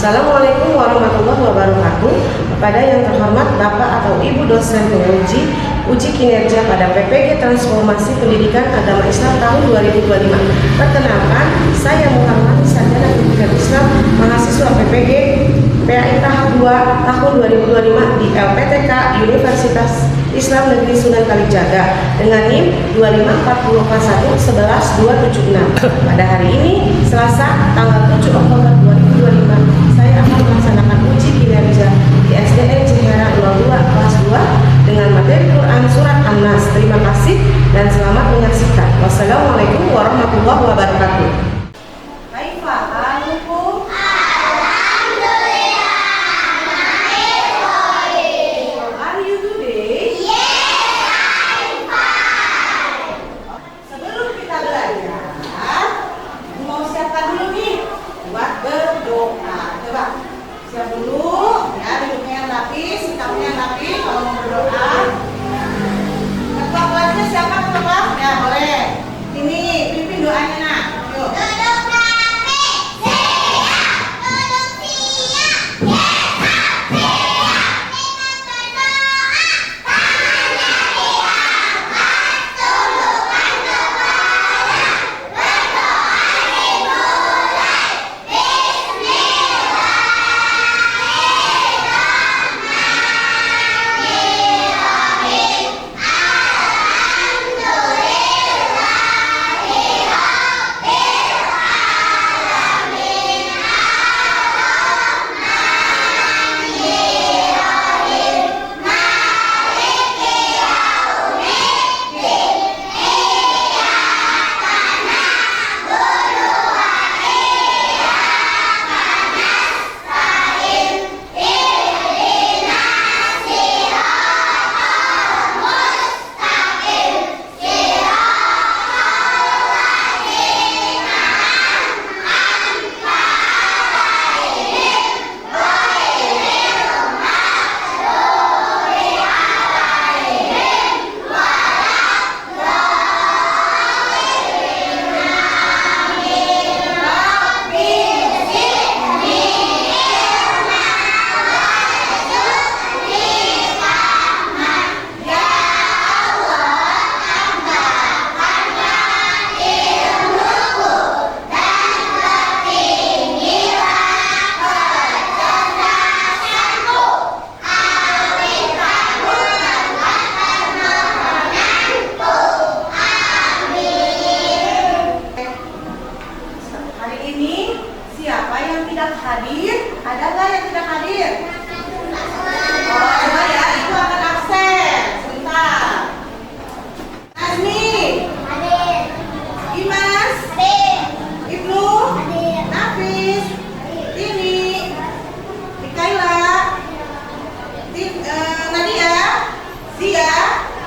Assalamualaikum warahmatullahi wabarakatuh. Kepada yang terhormat Bapak atau Ibu dosen penguji uji kinerja pada PPG Transformasi Pendidikan Agama Islam tahun 2025. Perkenalkan, saya Muhammad Sarjana Pendidikan Islam, mahasiswa PPG PAI tahap 2 tahun 2025 di LPTK Universitas Islam Negeri Sunan Kalijaga dengan NIM 25401112276. Pada hari ini, Selasa, tanggal 7 Oktober 2025, saya akan melaksanakan uji kinerja di SDN Cihara 02 kelas 2 dengan materi Quran Surat An-Nas. Terima kasih dan selamat menyaksikan. Wassalamualaikum warahmatullahi wabarakatuh. Siap dulu, ya, duduknya yang rapi, sikapnya yang rapi. Kalau mau berdoa, ketua kelasnya siapa ketua? Ya boleh. Ini pimpin doanya nak. Yuk. Duduk rapi, siap, duduk siap, kita siap, kita berdoa, tangan dari atas, tundukkan kepala, berdoa dimulai, Bismillah. Hadir, ada nggak yang tidak hadir? Oh, coba ya, itu akan absen. Sebentar. Azmi, hadir. Dimas, hadir. Ibnu, hadir. Nafis, Tini, Dikaila, Nadia, Zia,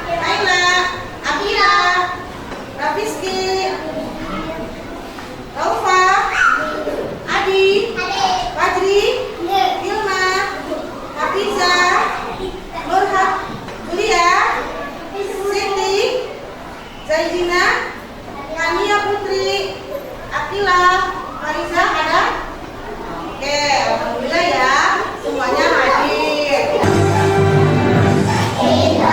Naila, Abila, Rafiski, Raufa, Adi, Fajri, Ilma, Hafiza, Nurhak, Julia, Siti, Zaidina, Kania Putri, Akila, Mariza ada? Oke, alhamdulillah ya, semuanya hadir. Indonesia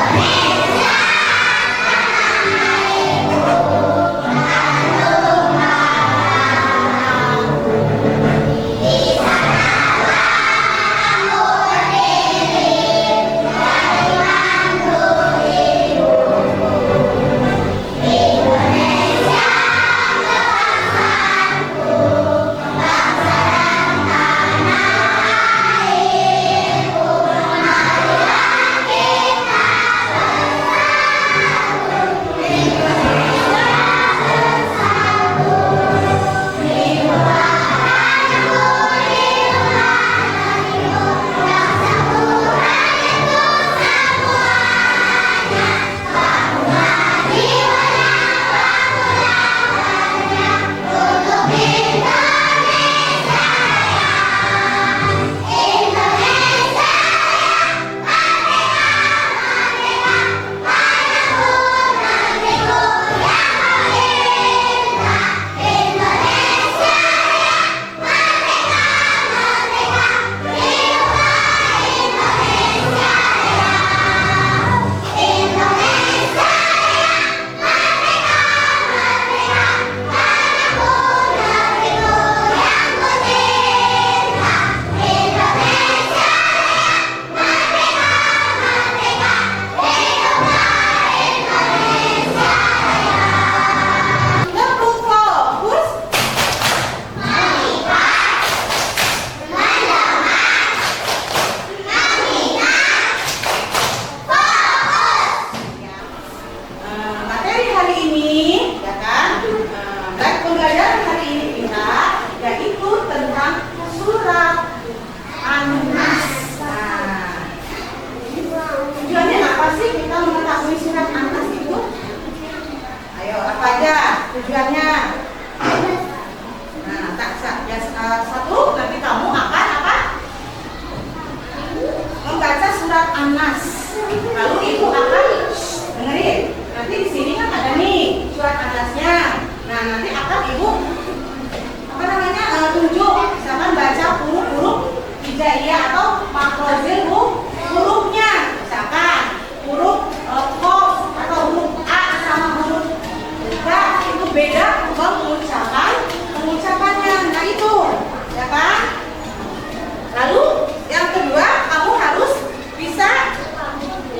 ini, ya kan? Dan pembelajaran hari ini kita yaitu tentang surat An-Nas. Nah, tujuannya apa sih kita mengetahui surat An-Nas itu? Ayo, apa aja tujuannya? Nah, satu, nanti kamu akan apa? Membaca surat An-Nas. Lalu ibu akan dengerin. Nanti di sini kan ada nih surat An-Nasnya. Nah, nanti akan ibu tunjuk, misalkan baca huruf-huruf hijaiyah atau makrozil hurufnya. Misalkan huruf Qaf atau huruf A sama huruf K itu beda pengucapannya. Nah itu, ya kan? Lalu yang kedua, kamu harus bisa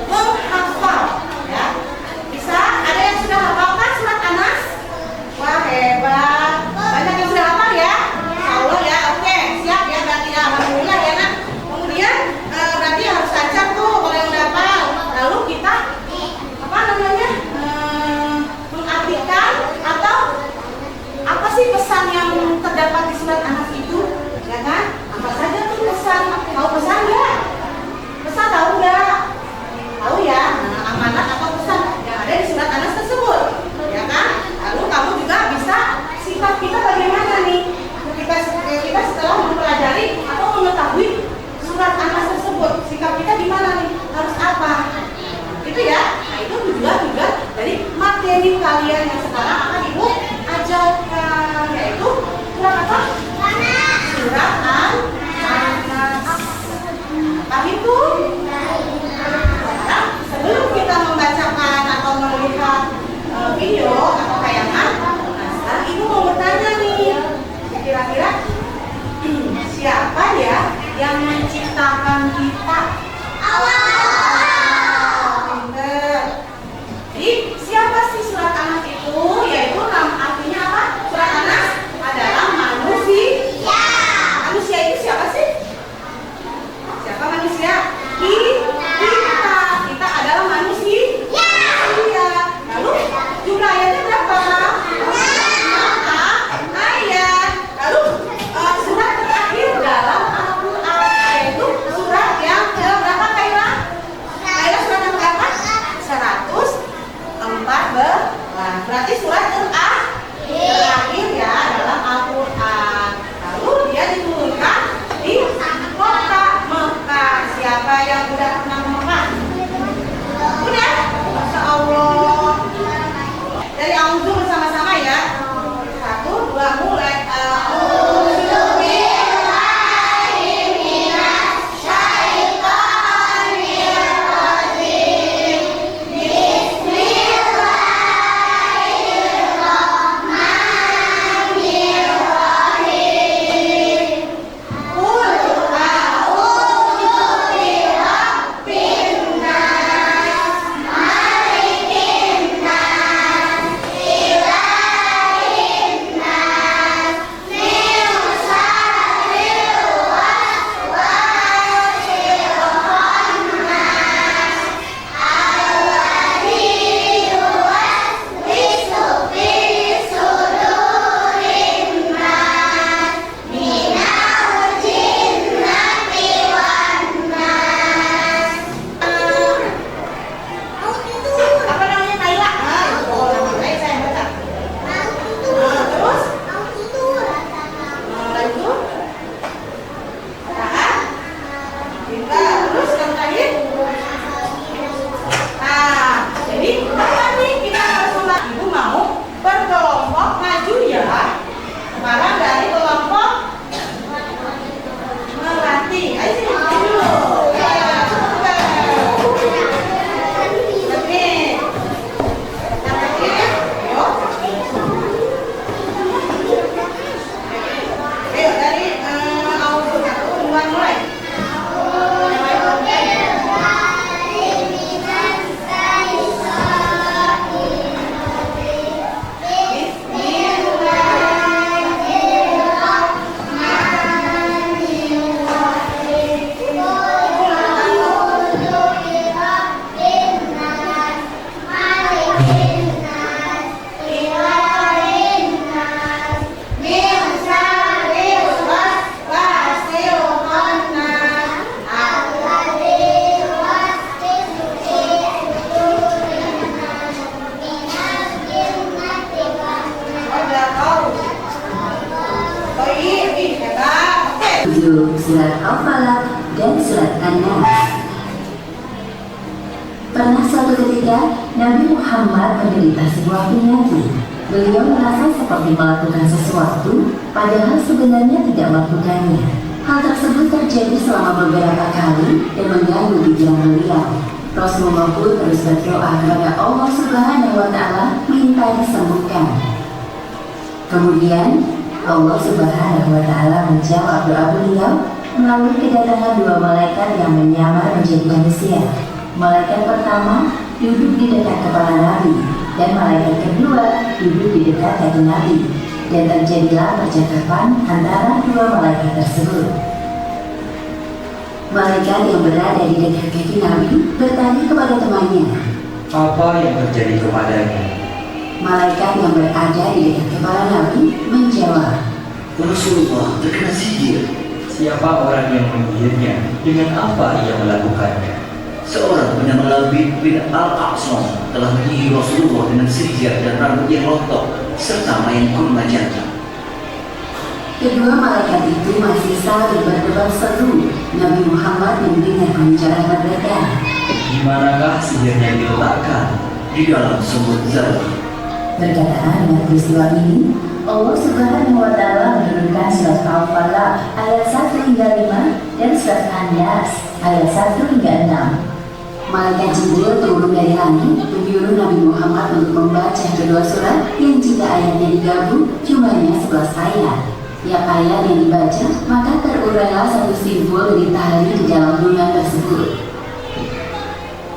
menghafal, ya. Bisa, ada yang sudah hafalkan surat An-Nas? Wah, hebat. Banyak yang sudah hafal ya? Insyaallah ya. Oke, siap ya, berarti ya, alhamdulillah ya, Nak. Kemudian berarti harus lancar tuh kalau yang udah hafal. Lalu kita mengartikan atau apa sih pesan yang terdapat di surat An-Nas itu, ya kan? Apa saja tuh pesan? Tahu pesan nggak? Pesan tahu nggak? Tahu ya? Amanat atau pesan yang ada di surat An-Nas tersebut, ya kan? Lalu kamu juga bisa sifat kita bagaimana nih? Kita setelah mempelajari atau mengetahui surat An-Nas tersebut, sikap kita gimana nih? Harus apa? Itu ya. Nah, itu tujuan juga dari materi kalian yang sekarang akan ibu ajarkan, yaitu surat apa? Surat An-Nas. Paham itu? Sekarang sebelum kita membacakan atau melihat video atau tayangan, nah sekarang ibu mau bertanya nih, kira-kira siapa ya yang menciptakan kita? Jadi siapa sih surat An-Nas itu? Yaitu artinya apa? Surat An-Nas adalah manusia. Manusia itu siapa sih? Siapa manusia? Kita adalah manusia. Iya. Lalu jumlah ayatnya berapa? 6 ayat. Lalu surat terakhir dalam Al-Quran yaitu surat yang berapa, Kaila? Kaila surat yang berapa? 114. Berarti surat terakhir ya dalam Al-Quran. Lalu dia diturunkan di kota Mekah. Siapa yang udah pernah ke Mekah? Udah? Masya Allah. Dari auzu bersama-sama ya. 1, 2, mulai. yaitu surat Al-Falaq dan surat An-Nas. Pernah suatu ketika Nabi Muhammad menderita sebuah penyakit. Beliau merasa seperti melakukan sesuatu, padahal sebenarnya tidak melakukannya. Hal tersebut terjadi selama beberapa kali dan mengganggu pikiran beliau. Rasulullah pun terus berdoa kepada Allah Subhanahu wa Ta'ala minta disembuhkan. Kemudian Allah Subhanahu wa Ta'ala menjawab doa beliau melalui kedatangan dua malaikat yang menyamar menjadi manusia. Malaikat pertama duduk di dekat kepala Nabi, dan malaikat kedua duduk di dekat kaki Nabi, dan terjadilah percakapan antara dua malaikat tersebut. Malaikat yang berada di dekat kaki Nabi bertanya kepada temannya, "Apa yang terjadi kepadanya?" Malaikat yang berada di dekat kepala Nabi menjawab, Rasulullah terkena sihir. "Siapa orang yang menyihirnya? Dengan apa ia melakukannya?" Seorang bernama Labid bin Al-Aqsam telah menyihir Rasulullah dengan sihir dan rambut yang rontok serta main kurma jantan. Kedua malaikat itu masih saling berdebat seru. Nabi Muhammad mendengar pembicaraan mereka. "Di manakah sihirnya diletakkan?" Di dalam sumur Zalq. Berkenaan dengan peristiwa ini, Allah Subhanahu wa Ta'ala menurunkan surat Al-Falaq ayat 1 hingga 5 dan surat An-Nas ayat 1 hingga 6. Malaikat Jibril turun dari langit menyuruh Nabi Muhammad untuk membaca kedua surat yang jika ayatnya digabung jumlahnya 11 ayat. Tiap ayat yang dibaca maka terurailah satu simbol dari tahlil di dalam bunga tersebut.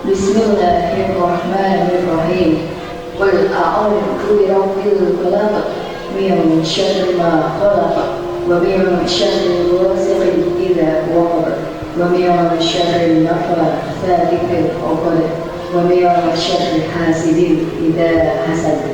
Bismillahirrahmanirrahim. Qul a'udzu birabbil falaq min syarri ma khalaq wa min syarri ghasiqin idza waqab wa min syarri nafathati fil 'uqad wa min syarri hasidin idza hasad.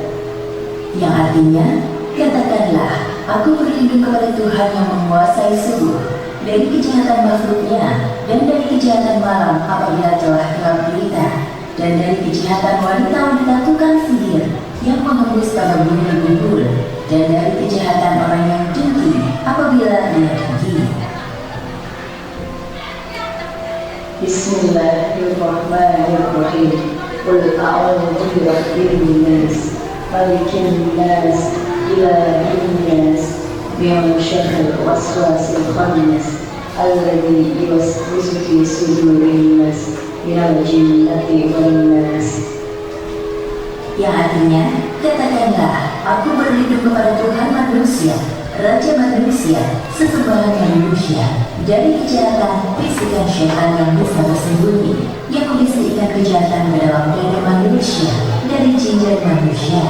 Yang artinya, katakanlah, aku berlindung kepada Tuhan yang menguasai subuh, dari kejahatan makhluknya, dan dari kejahatan malam apabila telah gelap gulita, dan dari kejahatan wanita-wanita tukang sihir yang menghembus pada bumi gugur, dan dari kejahatan orang yang dengki apabila dia dengki. Bismillahirrahmanirrahim. Qul a'udzu birabbin nas, malikin nas, ilahin nas, min syarril waswasil khannas, alladzi yuwaswisu fi sudurin nas, minal jinnati wan nas. Yang artinya, katakanlah, aku berlindung kepada Tuhan manusia, Raja manusia, sesembahan manusia, dari kejahatan bisikan syaitan yang bisa bersembunyi, yang membisikkan kejahatan ke dalam dada manusia, dari jin dan manusia.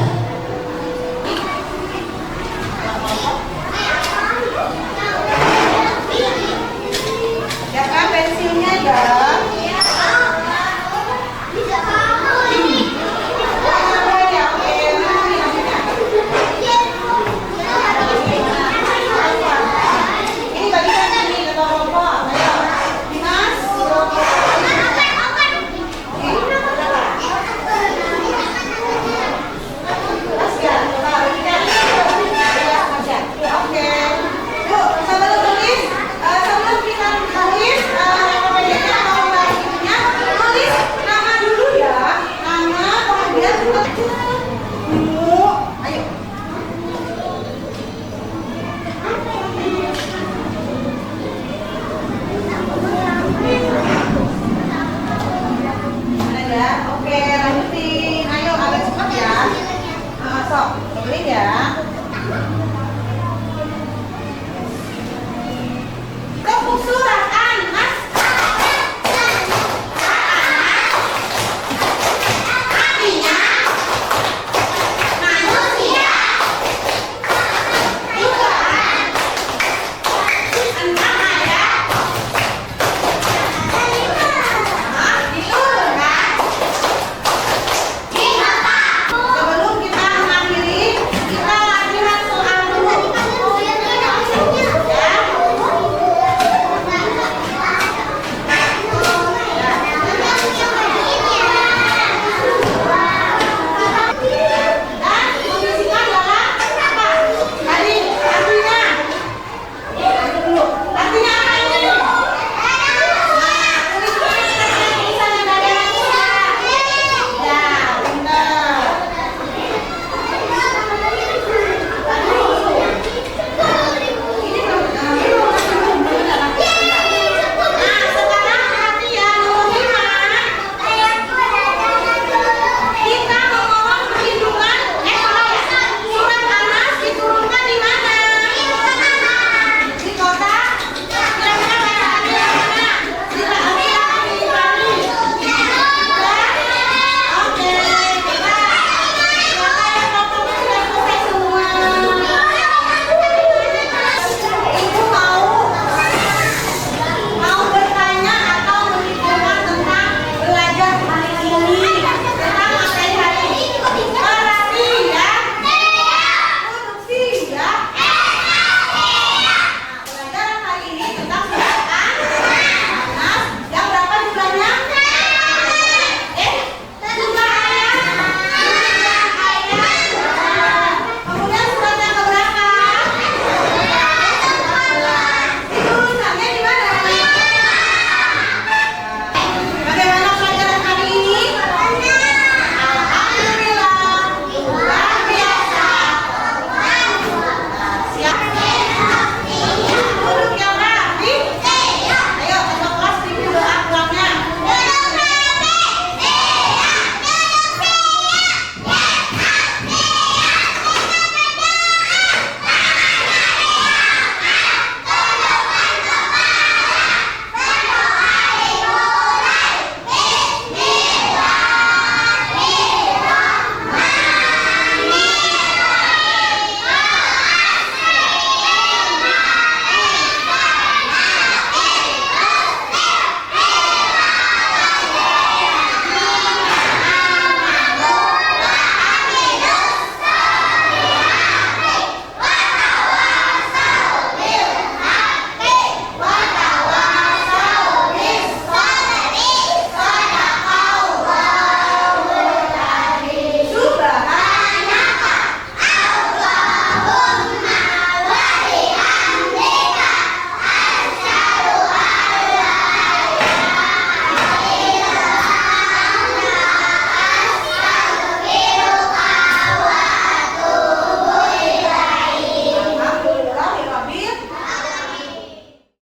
Ya kan pensilnya ya. Ini bagian ini kata Bapak. Dimas. Oke. Yuk, sambil tulis, sambil kita tulis apa-apanya, tulis nama dulu ya, nama kemudian